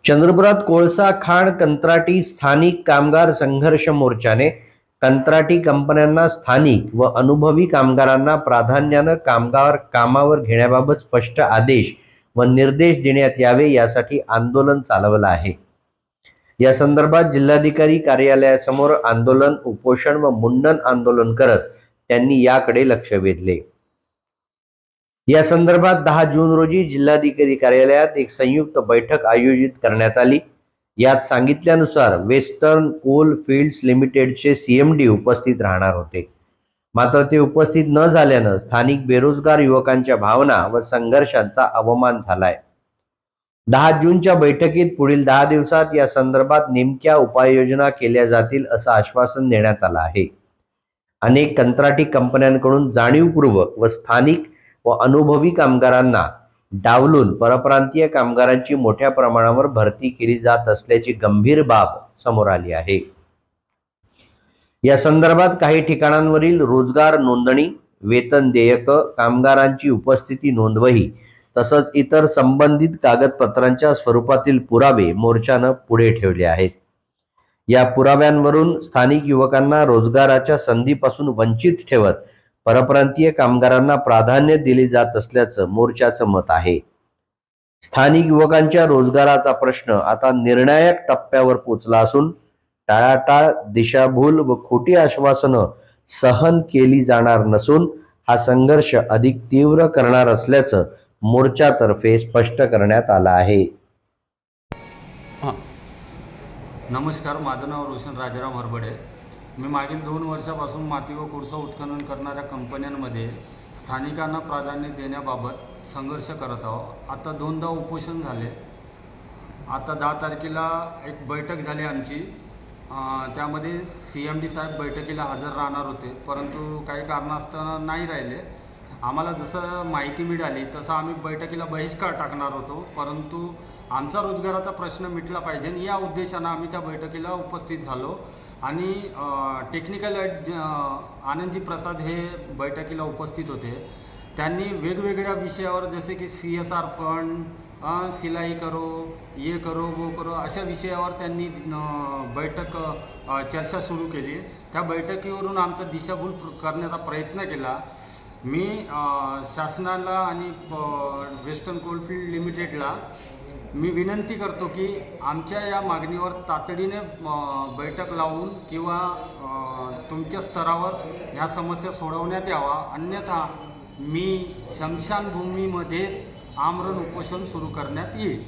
चंद्रपुरात कोळसा खाण कंत्राटी स्थानिक कामगार संघर्ष मोर्चाने कंत्राटी कंपन्यांना स्थानिक व अनुभवी कामगारांना प्राधान्याने कामावर घेण्याबाबत स्पष्ट आदेश व निर्देश देण्यात यावे यासाठी आंदोलन चालवलं आहे। या संदर्भात जिल्हाधिकारी कार्यालयासमोर आंदोलन, उपोषण व मुंडन आंदोलन करत त्यांनी याकडे लक्ष वेधले। या संदर्भात 10 जून रोजी जिल्हाधिकारी कार्यालयात एक संयुक्त बैठक आयोजित करण्यात आली। यात सांगितल्यानुसार वेस्टर्न कोल फील्ड्स लिमिटेडचे सीएमडी उपस्थित राहणार होते, मात्र ते उपस्थित न झाल्यानं स्थानिक बेरोजगार युवकांच्या भावना व संघर्षांचा अवमान झालाय। 10 जूनच्या बैठकीत पुढील 10 दिवसात या संदर्भात नेमक्या उपाययोजना केल्या जातील असं आश्वासन देण्यात आलं आहे। अनेक कंत्राटी कंपन्यांकडून जाणीवपूर्वक व स्थानिक व अनुभवी कामगारांना डावलून परप्रांतीय कामगारांची मोठ्या प्रमाणावर भरती केली जात असल्याची गंभीर बाब समोर आली आहे। या संदर्भात काही ठिकाणांवरील रोजगार नोंदणी, वेतन देयक, कामगारांची उपस्थिती नोंदवही तसंच इतर संबंधित कागदपत्रांच्या स्वरूपातील पुरावे मोर्चानं पुढे ठेवले आहेत। या पुराव्यांवरून स्थानिक युवकांना रोजगाराच्या संधीपासून वंचित ठेवत परप्रांतीय कामगारांना प्राधान्य दिले जात असल्याचं मोर्चाचं मत आहे। स्थानिक युवकांच्या रोजगाराचा प्रश्न आता निर्णायक टप्प्यावर पोहोचला असून टाळाटाळ, दिशाभूल व खोटी आश्वासनं सहन केली जाणार नसून हा संघर्ष अधिक तीव्र करणार असल्याचं मोर्चातर्फे स्पष्ट करण्यात आलं आहे। नमस्कार, माझं नाव रोशन राजाराम हरबडे। मी मागील 2 वर्षापासून माती व कोळसा उत्खनन करणाऱ्या कंपन्यांमध्ये स्थानिकांना प्राधान्य देण्याबाबत संघर्ष करत आहोत। आता 2दा उपोषण झाले। आता 10 तारखेला एक बैठक झाली आमची, त्यामध्ये सीएमडी साहेब बैठकीला हजर राहणार होते, परंतु काही कारणास्तव नाही राहिले। आम्हाला जसं माहिती मिळाली तसं आम्ही बैठकीला बहिष्कार टाकणार होतो, परंतु आमचा रोजगाराचा प्रश्न मिटला पाहिजे या उद्देशानं आम्ही त्या बैठकीला उपस्थित झालो आणि टेक्निकल आनंदजी प्रसाद हे बैठकीला उपस्थित होते। त्यांनी वेगवेगळ्या विषयावर जसे की CSR फंड, सिलाई करो, ये करो, वो करो अशा विषयावर त्यांनी चर्चा सुरू केली। त्या बैठकीवरून आमचा दिशाभूल करण्याचा प्रयत्न केला। मी शासनाला आणि वेस्टर्न कोलफील्ड लिमिटेडला मी विनंती करतो की आमच्या या मागणीवर तातडीने बैठक लावून किंवा तुमच्या स्तरावर ह्या समस्या सोडवण्यात यावा, अन्यथा मी स्मशानभूमीमध्येच आमरण उपोषण सुरू करण्यात येईल।